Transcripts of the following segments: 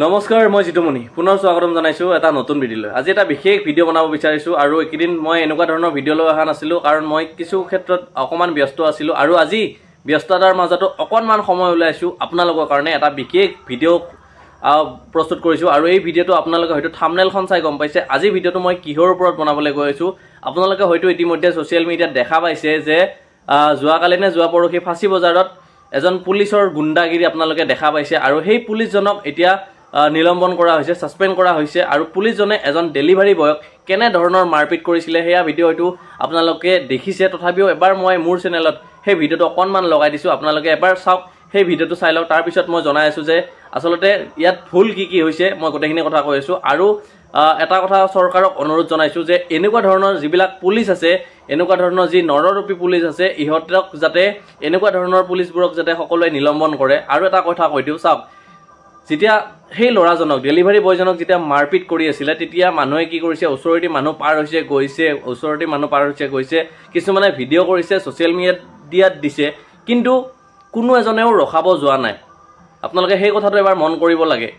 নমস্কাৰ, মই জিতুমণি পুনৰ স্বাগতম জনাইছোঁ এটা নতুন ভিডিঅ'লৈ। আজি এটা বিশেষ ভিডিঅ' বনাব বিচাৰিছোঁ আৰু এইকেইদিন মই এনেকুৱা ধৰণৰ ভিডিঅ' লৈ অহা নাছিলোঁ, কাৰণ মই কিছু ক্ষেত্ৰত অকণমান ব্যস্ত আছিলোঁ আৰু আজি ব্যস্ততাৰ মাজতো অকণমান সময় ওলাইছোঁ আপোনালোকৰ কাৰণে এটা বিশেষ ভিডিঅ' প্ৰস্তুত কৰিছোঁ। আৰু এই ভিডিঅ'টো আপোনালোকে হয়তো থাম্বনেইলখন চাই গম পাইছে। আজি ভিডিঅ'টো মই কিহৰ ওপৰত বনাবলৈ গৈ আছোঁ, আপোনালোকে হয়তো ইতিমধ্যে ছ'চিয়েল মিডিয়াত দেখা পাইছে যে যোৱাকালি নে যোৱা পৰহি ফাঁচী বজাৰত এজন পুলিচৰ গুণ্ডাগিৰি আপোনালোকে দেখা পাইছে আৰু সেই পুলিচজনক এতিয়া নিলম্বন কৰা হৈছে, ছাছপেণ্ড কৰা হৈছে। আৰু পুলিচজনে এজন ডেলিভাৰী বয়ক কেনেধৰণৰ মাৰপিট কৰিছিলে সেয়া ভিডিঅ' হয়তো আপোনালোকে দেখিছে। তথাপিও এবাৰ মই মোৰ চেনেলত সেই ভিডিঅ'টো অকণমান লগাই দিছোঁ, আপোনালোকে এবাৰ চাওক, সেই ভিডিঅ'টো চাই লওক। তাৰপিছত মই জনাই আছোঁ যে আচলতে ইয়াত ভুল কি হৈছে, মই গোটেইখিনি কথা কৈ আছোঁ। আৰু এটা কথা চৰকাৰক অনুৰোধ জনাইছোঁ যে এনেকুৱা ধৰণৰ যিবিলাক পুলিচ আছে, এনেকুৱা ধৰণৰ যি নৰৰূপী পুলিচ আছে, ইহঁতক যাতে এনেকুৱা ধৰণৰ পুলিচবোৰক যাতে সকলোৱে নিলম্বন কৰে। আৰু এটা কথা কৈ দিওঁ, চাওক, যেতিয়া সেই ল'ৰাজনক ডেলিভাৰী বয়জনক যেতিয়া মাৰপিট কৰি আছিলে, তেতিয়া মানুহে কি কৰিছে, ওচৰতে মানুহ পাৰ হৈছে গৈছে, কিছুমানে ভিডিঅ' কৰিছে, ছ'চিয়েল মিডিয়াত দিছে, কিন্তু কোনো এজনেও ৰখাব যোৱা নাই। আপোনালোকে সেই কথাটো এবাৰ মন কৰিব লাগে।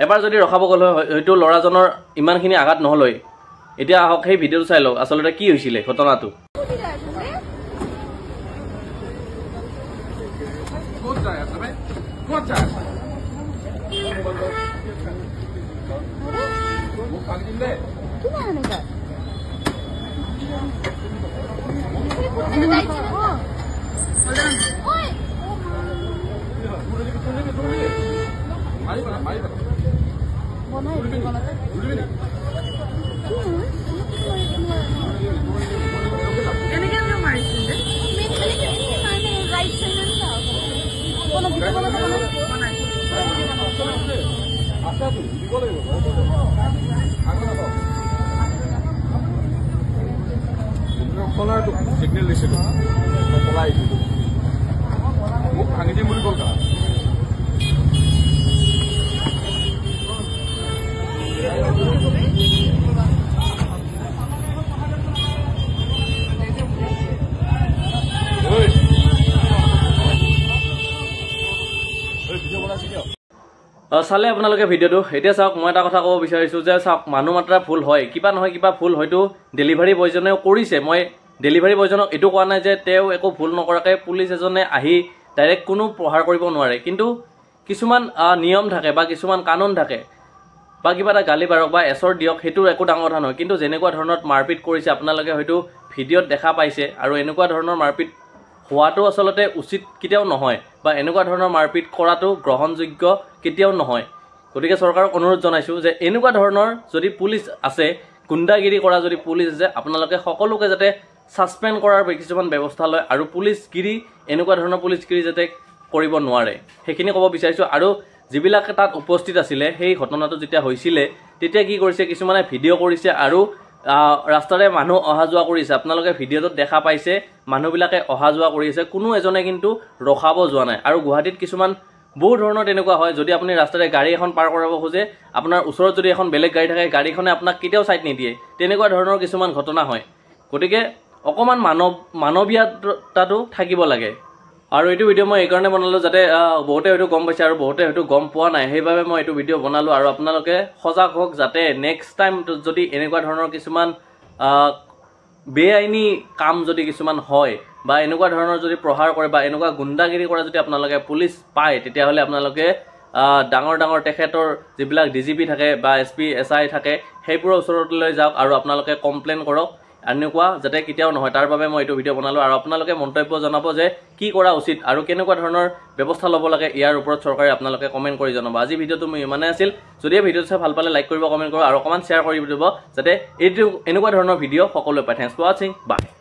এবাৰ যদি ৰখাব গ'লে হয়তো ল'ৰাজনৰ ইমানখিনি আঘাত নহ'ল হয়। এতিয়া আহক সেই ভিডিঅ'টো চাই লওক আচলতে কি হৈছিলে ঘটনাটো। চালে আপোনালোকে ভিডিঅ'টো। এতিয়া চাওক, মই এটা কথা ক'ব বিচাৰিছোঁ যে চাওক, মানুহ মাত্ৰা ভুল হয়, কিবা নহয় কিবা ভুল হয়তো ডেলিভাৰী বয়জনেও কৰিছে। মই ডেলিভাৰী বয়জনক এইটো কোৱা নাই যে তেওঁ একো ভুল নকৰাকৈ পুলিচ এজনে আহি ডাইৰেক্ট কোনো প্ৰহাৰ কৰিব নোৱাৰে, কিন্তু কিছুমান নিয়ম থাকে বা কিছুমান কানুন থাকে, বা কিবা এটা গালি পাৰক বা এচৰ দিয়ক, সেইটো একো ডাঙৰ কথা নহয়। কিন্তু যেনেকুৱা ধৰণৰ মাৰপিট কৰিছে আপোনালোকে হয়তো ভিডিঅ'ত দেখা পাইছে, আৰু এনেকুৱা ধৰণৰ মাৰপিট হোৱাটো আচলতে উচিত কেতিয়াও নহয়, বা এনেকুৱা ধৰণৰ মাৰপিট কৰাটো গ্ৰহণযোগ্য কেতিয়াও নহয়। গতিকে চৰকাৰক অনুৰোধ জনাইছোঁ যে এনেকুৱা ধৰণৰ যদি পুলিচ আছে, গুণ্ডাগিৰি কৰা যদি পুলিচ আছে, আপোনালোকে সকলোকে যাতে ছাছপেণ্ড কৰাৰ কিছুমান ব্যৱস্থা লয়, আৰু পুলিচগিৰি এনেকুৱা ধৰণৰ পুলিচগিৰি যাতে কৰিব নোৱাৰে, সেইখিনি ক'ব বিচাৰিছোঁ। আৰু যিবিলাকে তাত উপস্থিত আছিলে, সেই ঘটনাটো যেতিয়া হৈছিলে তেতিয়া কি কৰিছে, কিছুমানে ভিডিঅ' কৰিছে আৰু ৰাস্তাৰে মানুহ অহা যোৱা কৰিছে। আপোনালোকে ভিডিঅ'টোত দেখা পাইছে মানুহবিলাকে অহা যোৱা কৰি আছে, কোনো এজনে কিন্তু ৰখাব যোৱা নাই। আৰু গুৱাহাটীত কিছুমান বহু ধৰণৰ তেনেকুৱা হয়, যদি আপুনি ৰাস্তাৰে গাড়ী এখন পাৰ কৰাব খোজে, আপোনাৰ ওচৰত যদি এখন বেলেগ গাড়ী থাকে, গাড়ীখনে আপোনাক কেতিয়াও ছাইড নিদিয়ে, তেনেকুৱা ধৰণৰ কিছুমান ঘটনা হয়। গতিকে অকণমান মানৱীয়তাটো থাকিব লাগে। আৰু এইটো ভিডিঅ' মই এইকাৰণে বনালোঁ যাতে বহুতে হয়তো গম পাইছে আৰু বহুতে হয়তো গম পোৱা নাই, সেইবাবে মই এইটো ভিডিঅ' বনালোঁ। আৰু আপোনালোকে সজাগ হওক যাতে নেক্সট টাইম যদি এনেকুৱা ধৰণৰ কিছুমান বেআইনী কাম যদি কিছুমান হয়, বা এনেকুৱা ধৰণৰ যদি প্ৰহাৰ কৰে, বা এনেকুৱা গুণ্ডাগিৰি কৰা যদি আপোনালোকে পুলিচ পায়, তেতিয়াহ'লে আপোনালোকে ডাঙৰ তেখেতৰ যিবিলাক DGP থাকে বা SP SI থাকে, সেইবোৰৰ ওচৰলৈ যাওক আৰু আপোনালোকে কমপ্লেইন কৰক, এনেকুৱা যাতে কেতিয়াও নহয়। তাৰ বাবে মই এইটো ভিডিঅ' বনালোঁ। আৰু আপোনালোকে মন্তব্য জনাব যে কি কৰা উচিত আৰু কেনেকুৱা ধৰণৰ ব্যৱস্থা ল'ব লাগে, ইয়াৰ ওপৰত চৰকাৰে আপোনালোকে কমেণ্ট কৰি জনাব। আজি ভিডিঅ'টো মোৰ ইমানে আছিল। যদি ভিডিঅ'টো চাই ভাল পালে লাইক কৰিব, কমেণ্ট কৰিব আৰু অকণমান শ্বেয়াৰ কৰি দিব, যাতে এনেকুৱা ধৰণৰ ভিডিঅ' সকলোৱে পায়। থেংকছ ফৰ ৱাচিং, বাই।